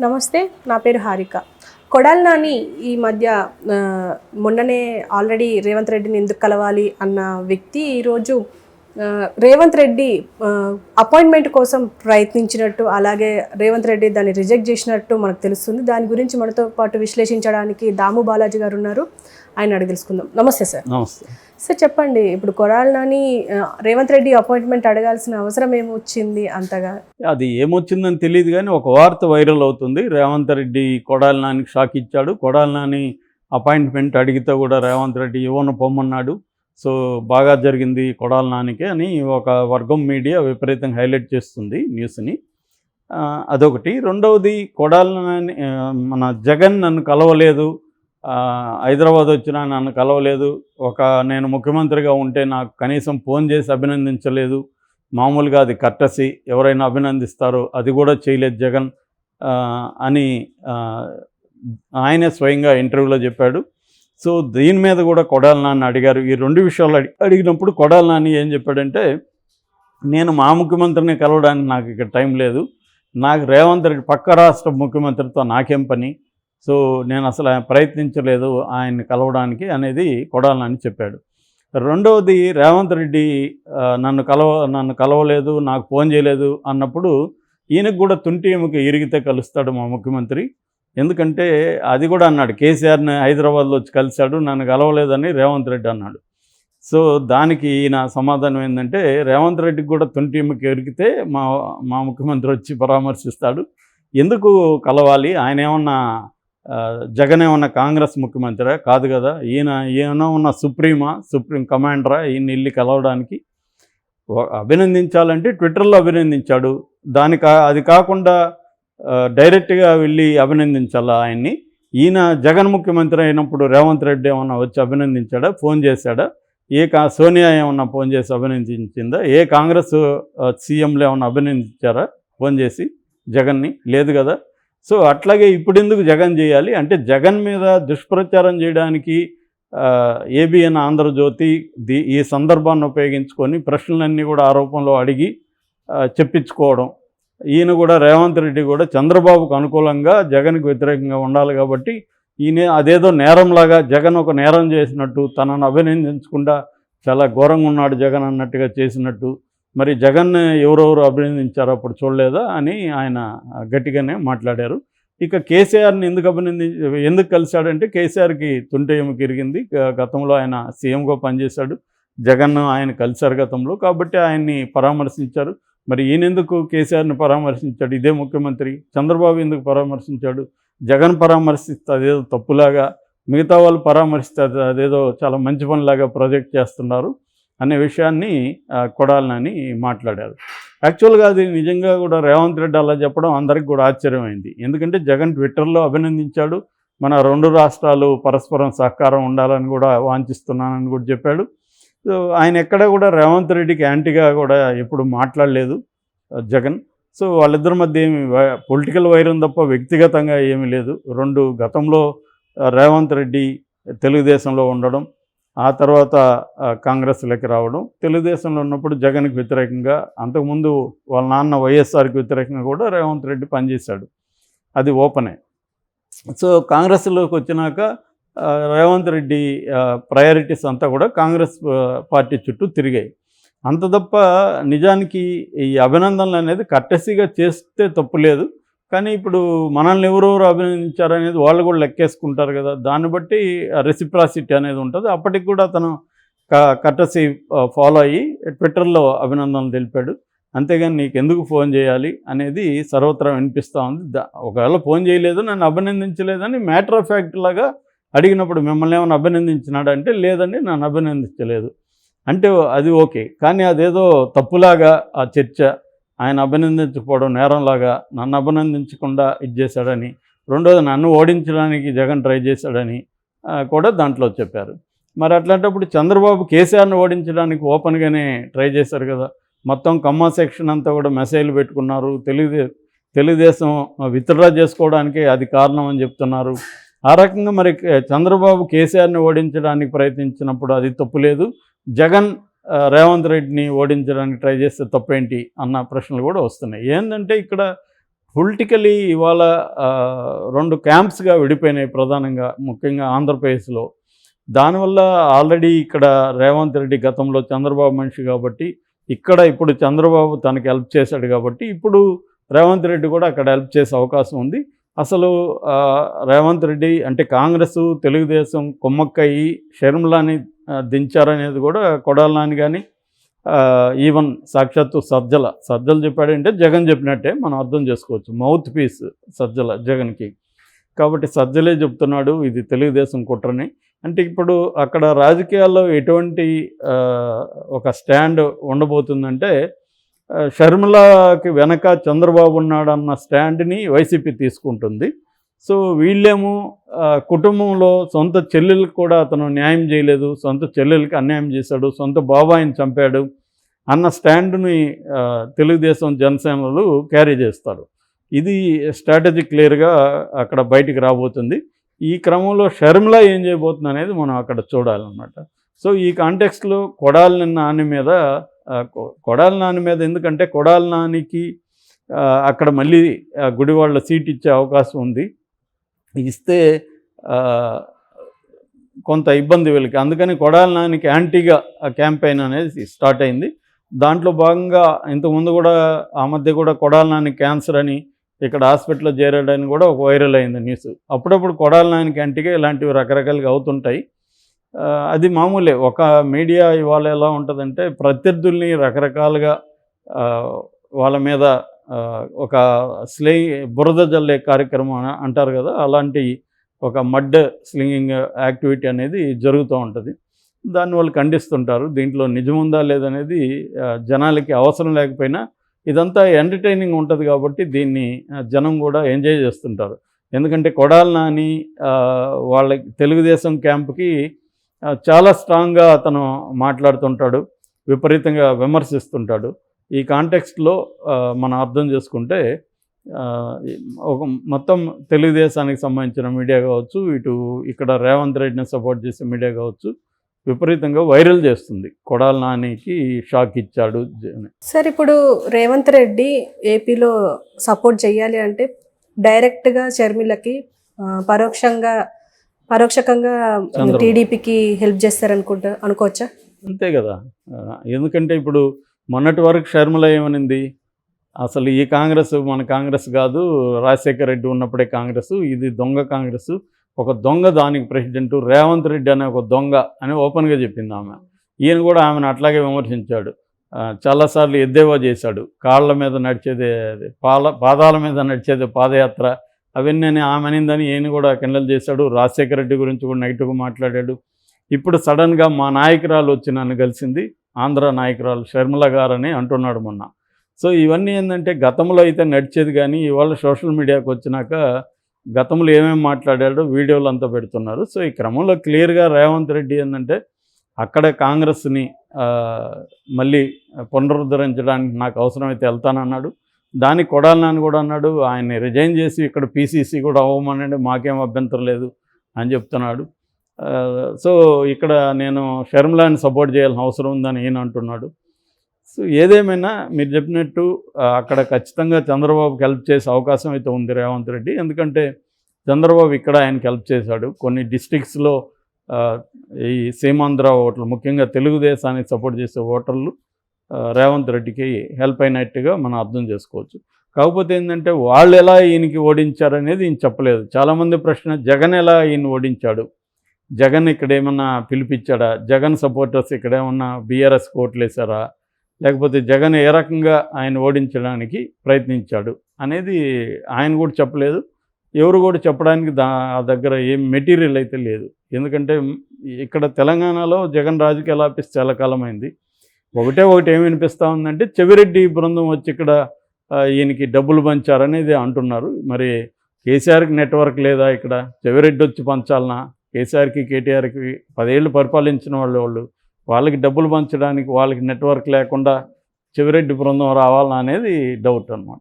నమస్తే, నా పేరు హారిక. కొడాలి నాని ఈ మధ్య మొన్ననే ఆల్రెడీ రేవంత్ రెడ్డిని ఎందుకు కలవాలి అన్న వ్యక్తి ఈరోజు రేవంత్ రెడ్డి అపాయింట్మెంట్ కోసం ప్రయత్నించినట్టు, అలాగే రేవంత్ రెడ్డి దాన్ని రిజెక్ట్ చేసినట్టు మనకు తెలుస్తుంది. దాని గురించి మనతో పాటు విశ్లేషించడానికి దాము బాలాజీ గారు ఉన్నారు. ఆయన అడిగి తెలుసుకుందాం. నమస్తే సార్. నమస్తే సార్, చెప్పండి, ఇప్పుడు కొడాలి నాని రేవంత్ రెడ్డి అపాయింట్మెంట్ అడగాల్సిన అవసరం ఏమొచ్చింది అంతగా? అది ఏమొచ్చిందని తెలియదు, కానీ ఒక వార్త వైరల్ అవుతుంది. రేవంత్ రెడ్డి కొడాలి నానికి షాక్ ఇచ్చాడు. కొడాలి నాని అపాయింట్మెంట్ అడిగితే కూడా రేవంత్ రెడ్డి ఇవ్వను పొమ్మన్నాడు. సో బాగా జరిగింది కొడాలి నానికి అని ఒక వర్గం మీడియా విపరీతంగా హైలైట్ చేస్తుంది న్యూస్ని. అదొకటి. రెండవది, కొడాలి నాని మన జగన్ నన్ను కలవలేదు, హైదరాబాద్ వచ్చినా నన్ను కలవలేదు, నేను ముఖ్యమంత్రిగా ఉంటే నాకు కనీసం ఫోన్ చేసి అభినందించలేదు, మామూలుగా అది కర్టసీ, ఎవరైనా అభినందిస్తారో అది కూడా చేయలేదు జగన్ అని ఆయనే స్వయంగా ఇంటర్వ్యూలో చెప్పాడు. సో దీని మీద కూడా కొడాలి నాని అడిగారు. ఈ రెండు విషయాలు అడిగినప్పుడు కొడాలి నాని ఏం చెప్పాడంటే, నేను మా ముఖ్యమంత్రిని కలవడానికి నాకు ఇక్కడ టైం లేదు, నాకు రేవంత్ రెడ్డి పక్క రాష్ట్ర ముఖ్యమంత్రితో నాకేం పని, సో నేను అసలు ప్రయత్నించలేదు ఆయన్ని కలవడానికి అనేది కొడాలి నాని చెప్పాడు. రెండవది, రేవంత్ రెడ్డి నన్ను కలవలేదు, నాకు ఫోన్ చేయలేదు అన్నప్పుడు ఈయనకు కూడా తుంటి ఎముక ఇరిగితే కలుస్తాడు మా ముఖ్యమంత్రి. ఎందుకంటే అది కూడా అన్నాడు, కేసీఆర్ని హైదరాబాద్లో వచ్చి కలిశాడు, నన్ను కలవలేదని రేవంత్ రెడ్డి అన్నాడు. సో దానికి ఈయన సమాధానం ఏంటంటే, రేవంత్ రెడ్డికి కూడా తుంటి ఎముక ఇరిగితే మా ముఖ్యమంత్రి వచ్చి పరామర్శిస్తాడు, ఎందుకు కలవాలి, ఆయన ఏమన్నా జగన్ ఏమన్నా కాంగ్రెస్ ముఖ్యమంత్రి కాదు కదా, ఈయన ఉన్న సుప్రీం కమాండరా ఈయన వెళ్ళి కలవడానికి? అభినందించాలంటే ట్విట్టర్లో అభినందించాడు, అది కాకుండా డైరెక్ట్గా వెళ్ళి అభినందించాలా ఆయన్ని? ఈయన జగన్ ముఖ్యమంత్రి అయినప్పుడు రేవంత్ రెడ్డి ఏమన్నా వచ్చి అభినందించాడా, ఫోన్ చేశాడా? సోనియా ఏమన్నా ఫోన్ చేసి అభినందించిందా? కాంగ్రెస్ సీఎంలు ఏమన్నా అభినందించారా ఫోన్ చేసి జగన్ని? లేదు కదా. సో అట్లాగే ఇప్పుడు ఎందుకు జగన్ చేయాలి అంటే, జగన్ మీద దుష్ప్రచారం చేయడానికి ఏబిఎన్ ఆంధ్రజ్యోతి ఈ సందర్భాన్ని ఉపయోగించుకొని ప్రశ్నలన్నీ కూడా ఆరోపణలో అడిగి చెప్పించుకోవడం. ఈయన కూడా రేవంత్ రెడ్డి కూడా చంద్రబాబుకు అనుకూలంగా జగన్కి వ్యతిరేకంగా ఉండాలి కాబట్టి ఈయన అదేదో నేరంలాగా, జగన్ ఒక నేరం చేసినట్టు, తనను అభినందించకుండా చాలా ఘోరంగా ఉన్నాడు జగన్ అన్నట్టుగా చేసినట్టు, మరి జగన్ ఎవరెవరు అభినందించారో అప్పుడు చూడలేదా అని ఆయన గట్టిగానే మాట్లాడారు. ఇక కేసీఆర్ని ఎందుకు కలిశాడంటే, కేసీఆర్కి తుంటె ఎముక ఇరిగింది, గతంలో ఆయన సీఎంగా పనిచేశాడు, జగన్ ఆయన కలిశారు గతంలో, కాబట్టి ఆయన్ని పరామర్శించారు. మరి ఈయన ఎందుకు కేసీఆర్ని పరామర్శించాడు? ఇదే ముఖ్యమంత్రి. చంద్రబాబు ఎందుకు పరామర్శించాడు? జగన్ పరామర్శిస్తే అదేదో తప్పులాగా, మిగతా వాళ్ళు పరామర్శిస్తే అదేదో చాలా మంచి పనిలాగా ప్రొజెక్ట్ చేస్తున్నారు అనే విషయాన్ని కొడాలి నాని మాట్లాడారు. యాక్చువల్గా అది నిజంగా కూడా రేవంత్ రెడ్డి అలా చెప్పడం అందరికి కూడా ఆశ్చర్యమైంది. ఎందుకంటే జగన్ ట్విట్టర్లో అభినందించాడు, మన రెండు రాష్ట్రాలు పరస్పరం సహకారం ఉండాలని కూడా వాంఛిస్తున్నానని కూడా చెప్పాడు. సో ఆయన ఎక్కడ కూడా రేవంత్ రెడ్డికి యాంటీగా కూడా ఎప్పుడు మాట్లాడలేదు జగన్. సో వాళ్ళిద్దరి మధ్య ఏమి పొలిటికల్ వైరం తప్ప వ్యక్తిగతంగా ఏమీ లేదు. గతంలో రేవంత్ రెడ్డి తెలుగుదేశంలో ఉండడం, ఆ తర్వాత కాంగ్రెస్లోకి రావడం, తెలుగుదేశంలో ఉన్నప్పుడు జగన్కి వ్యతిరేకంగా, అంతకుముందు వాళ్ళ నాన్న వైఎస్ఆర్కి వ్యతిరేకంగా కూడా రేవంత్ రెడ్డి పనిచేశాడు, అది ఓపెనే. సో కాంగ్రెస్లోకి వచ్చినాక రేవంత్ రెడ్డి ప్రయారిటీస్ అంతా కూడా కాంగ్రెస్ పార్టీ చుట్టూ తిరిగాయి. అంత తప్ప నిజానికి ఈ అభినందనలు అనేది కట్టసిగా చేస్తే తప్పు లేదు, కానీ ఇప్పుడు మనల్ని ఎవరెవరు అభినందించారనేది వాళ్ళు కూడా లెక్కేసుకుంటారు కదా, దాన్ని బట్టి రెసిప్రాసిటీ అనేది ఉంటుంది. అప్పటికి కూడా అతను కట్టసి ఫాలో అయ్యి ట్విట్టర్లో అభినందనలు తెలిపాడు. అంతేగాని నీకు ఎందుకు ఫోన్ చేయాలి అనేది సర్వత్రా వినిపిస్తూ ఉంది. ఒకవేళ ఫోన్ చేయలేదు, నన్ను అభినందించలేదని మ్యాటర్ ఆఫ్ ఫ్యాక్ట్ లాగా అడిగినప్పుడు మిమ్మల్ని ఏమైనా అభినందించినాడు అంటే, లేదండి నన్ను అభినందించలేదు అంటే అది ఓకే. కానీ అదేదో తప్పులాగా ఆ చర్చ, ఆయన అభినందించకపోవడం నేరంలాగా, నన్ను అభినందించకుండా చేశాడని, రెండోది నన్ను ఓడించడానికి జగన్ ట్రై చేశాడని కూడా దాంట్లో చెప్పారు. మరి అట్లాంటప్పుడు చంద్రబాబు కేసీఆర్ని ఓడించడానికి ఓపెన్గానే ట్రై చేశారు కదా. మొత్తం కమ్మ సెక్షన్ అంతా కూడా మెసేజ్లు పెట్టుకున్నారు, తెలుగుదేశం విత్డ్రా చేసుకోవడానికి అది కారణం అని చెప్తున్నారు. ఆ రకంగా మరి చంద్రబాబు కేసీఆర్ని ఓడించడానికి ప్రయత్నించినప్పుడు అది తప్పులేదు, జగన్ రేవంత్ రెడ్డిని ఓడించడానికి ట్రై చేస్తే తప్పేంటి అన్న ప్రశ్నలు కూడా వస్తున్నాయి. ఏంటంటే ఇక్కడ పొలిటికలీ ఇవాళ రెండు క్యాంప్స్గా విడిపోయినాయి ప్రధానంగా, ముఖ్యంగా ఆంధ్రప్రదేశ్లో. దానివల్ల ఆల్రెడీ ఇక్కడ రేవంత్ రెడ్డి గతంలో చంద్రబాబు మనిషి కాబట్టి, ఇక్కడ ఇప్పుడు చంద్రబాబు తనకి హెల్ప్ చేశాడు కాబట్టి, ఇప్పుడు రేవంత్ రెడ్డి కూడా అక్కడ హెల్ప్ చేసే అవకాశం ఉంది. అసలు రేవంత్ రెడ్డి అంటే కాంగ్రెస్ తెలుగుదేశం కుమ్మక్కయ్యి షర్మిలాని దించారనేది కూడా కొడాలి నాని కానీ, ఈవెన్ సాక్షాత్తు సజ్జలు చెప్పాడంటే జగన్ చెప్పినట్టే మనం అర్థం చేసుకోవచ్చు. మౌత్ పీస్ సజ్జల జగన్కి. కాబట్టి సజ్జలే చెప్తున్నాడు ఇది తెలుగుదేశం కుట్రని. అంటే ఇప్పుడు అక్కడ రాజకీయాల్లో ఎటువంటి ఒక స్టాండ్ ఉండబోతుందంటే, షర్మిలాకి వెనక చంద్రబాబు ఉన్నాడన్న స్టాండ్ని వైసీపీ తీసుకుంటుంది. సో వీళ్ళేమో కుటుంబంలో సొంత చెల్లెలకు కూడా అతను న్యాయం చేయలేదు, సొంత చెల్లెలకి అన్యాయం చేశాడు, సొంత బాబాయిని చంపాడు అన్న స్టాండ్ని తెలుగుదేశం జనసేనలు క్యారీ చేస్తారు. ఇది స్ట్రాటజీ క్లియర్గా అక్కడ బయటికి రాబోతుంది. ఈ క్రమంలో షర్మిల ఏం చేయబోతుంది అనేది మనం అక్కడ చూడాలన్నమాట. సో ఈ కాంటెక్స్ట్లో కొడాలి నాని మీద ఎందుకంటే కొడాలి నానికి అక్కడ మళ్ళీ గుడివాళ్ళ సీట్ ఇచ్చే అవకాశం ఉంది. ఇస్తే కొంత ఇబ్బంది వీళ్ళకి. అందుకని కొడాలి నానికి యాంటీగా క్యాంపెయిన్ అనేది స్టార్ట్ అయింది. దాంట్లో భాగంగా ఇంతకుముందు కూడా ఆ మధ్య కూడా కొడాలి నాని క్యాన్సర్ అని ఇక్కడ హాస్పిటల్లో చేరాడని కూడా ఒక వైరల్ అయింది న్యూస్. అప్పుడప్పుడు కొడాలి నానికి యాంటీగా ఇలాంటివి రకరకాలుగా అవుతుంటాయి. అది మామూలే. ఒక మీడియా ఇవాళ ఎలా ఉంటుందంటే ప్రత్యర్థుల్ని రకరకాలుగా వాళ్ళ మీద ఒక బురద జల్లే కార్యక్రమం అంటారు కదా, అలాంటి ఒక మడ్ స్లింగింగ్ యాక్టివిటీ అనేది జరుగుతూ ఉంటుంది. దాన్ని వాళ్ళు ఖండిస్తుంటారు. దీంట్లో నిజముందా లేదనేది జనాలకి అవసరం లేకపోయినా ఇదంతా ఎంటర్టైనింగ్ ఉంటుంది కాబట్టి దీన్ని జనం కూడా ఎంజాయ్ చేస్తుంటారు. ఎందుకంటే కొడాలి నాని వాళ్ళకి తెలుగుదేశం క్యాంప్కి చాలా స్ట్రాంగ్గా అతను మాట్లాడుతుంటాడు, విపరీతంగా విమర్శిస్తుంటాడు. ఈ కాంటెక్స్ట్లో మనం అర్థం చేసుకుంటే ఒక మొత్తం తెలుగుదేశానికి సంబంధించిన మీడియా కావచ్చు, ఇక్కడ రేవంత్ రెడ్డిని సపోర్ట్ చేసే మీడియా కావచ్చు, విపరీతంగా వైరల్ చేస్తుంది కొడాలి నానికి షాక్ ఇచ్చాడు అని. సార్ ఇప్పుడు రేవంత్ రెడ్డి ఏపీలో సపోర్ట్ చేయాలి అంటే డైరెక్ట్గా షర్మిలకి పరోక్షకంగా టీడీపీకి హెల్ప్ అనుకోవచ్చా? అంతే కదా. ఎందుకంటే ఇప్పుడు మొన్నటి వరకు షర్మిల ఏమనింది, అసలు ఈ కాంగ్రెస్ మన కాంగ్రెస్ కాదు, రాజశేఖర రెడ్డి ఉన్నప్పుడే కాంగ్రెస్, ఇది దొంగ కాంగ్రెస్, ఒక దొంగ దానికి ప్రెసిడెంట్, రేవంత్ రెడ్డి అనే ఒక దొంగ అని ఓపెన్గా చెప్పింది ఆమె. ఈయన కూడా ఆమెను అట్లాగే విమర్శించాడు, చాలాసార్లు ఎద్దేవా చేశాడు. కాళ్ళ మీద నడిచేదే పాదాల మీద నడిచేదే పాదయాత్ర అవన్నీ ఆమె అనిందని ఈయన కూడా కిండల్ చేశాడు. రాజశేఖర రెడ్డి గురించి కూడా నెగిటివ్గా మాట్లాడాడు. ఇప్పుడు సడన్గా మా నాయకురాలు వచ్చి నన్ను కలిసింది, ఆంధ్ర నాయకురాలు షర్మిల గారని అంటున్నాడు మొన్న. సో ఇవన్నీ ఏంటంటే గతంలో అయితే నడిచేది, కానీ ఇవాళ సోషల్ మీడియాకి వచ్చినాక గతంలో ఏమేమి మాట్లాడాడో వీడియోలు అంతా పెడుతున్నారు. సో ఈ క్రమంలో క్లియర్గా రేవంత్ రెడ్డి ఏంటంటే అక్కడ కాంగ్రెస్ని మళ్ళీ పునరుద్ధరించడానికి నాకు అవసరమైతే వెళ్తానన్నాడు. దానికి కొడాలి నాని కూడా అన్నాడు, ఆయన్ని రిజైన్ చేసి ఇక్కడ పీసీసీ కూడా అవ్వమనండి, మాకేం అభ్యంతరం లేదు అని చెప్తున్నాడు. సో ఇక్కడ నేను షర్మిలాని సపోర్ట్ చేయాల్సిన అవసరం ఉందని ఈయన అంటున్నాడు. సో ఏదేమైనా మీరు చెప్పినట్టు అక్కడ ఖచ్చితంగా చంద్రబాబుకి హెల్ప్ చేసే అవకాశం అయితే ఉంది రేవంత్ రెడ్డి. ఎందుకంటే చంద్రబాబు ఇక్కడ ఆయనకి హెల్ప్ చేశాడు. కొన్ని డిస్ట్రిక్ట్స్లో ఈ సీమాంధ్ర ఓటర్లు, ముఖ్యంగా తెలుగుదేశానికి సపోర్ట్ చేసే ఓటర్లు రేవంత్ రెడ్డికి హెల్ప్ అయినట్టుగా మనం అర్థం చేసుకోవచ్చు. కాకపోతే ఏంటంటే వాళ్ళు ఎలా ఈయనకి ఓడించారనేది ఈయన చెప్పలేదు. చాలామంది ప్రశ్న, జగన్ ఎలా ఈయన ఓడించాడు, జగన్ ఇక్కడ ఏమన్నా పిలిపించాడా, జగన్ సపోర్టర్స్ ఇక్కడ ఏమన్నా బీఆర్ఎస్ కోట్లు వేశారా, లేకపోతే జగన్ ఏ రకంగా ఆయన ఓడించడానికి ప్రయత్నించాడు అనేది ఆయన కూడా చెప్పలేదు. ఎవరు కూడా చెప్పడానికి దగ్గర ఏం మెటీరియల్ అయితే లేదు. ఎందుకంటే ఇక్కడ తెలంగాణలో జగన్ రాజకీయాలు ఆపేసి చాలా కాలమైంది. ఒకటి ఏమి వినిపిస్తూ ఉందంటే చెవిరెడ్డి బృందం వచ్చి ఇక్కడ ఈయనకి డబ్బులు పంచారనేది అంటున్నారు. మరి కేసీఆర్కి నెట్వర్క్ లేదా, ఇక్కడ చెవిరెడ్డి వచ్చి పంచాలనా? కేసీఆర్కి కేటీఆర్కి 10 ఏళ్ళు పరిపాలించిన వాళ్ళకి డబ్బులు పంచడానికి వాళ్ళకి నెట్వర్క్ లేకుండా చెవిరెడ్డి బృందం రావాలన్నా అనేది డౌట్ అన్నమాట.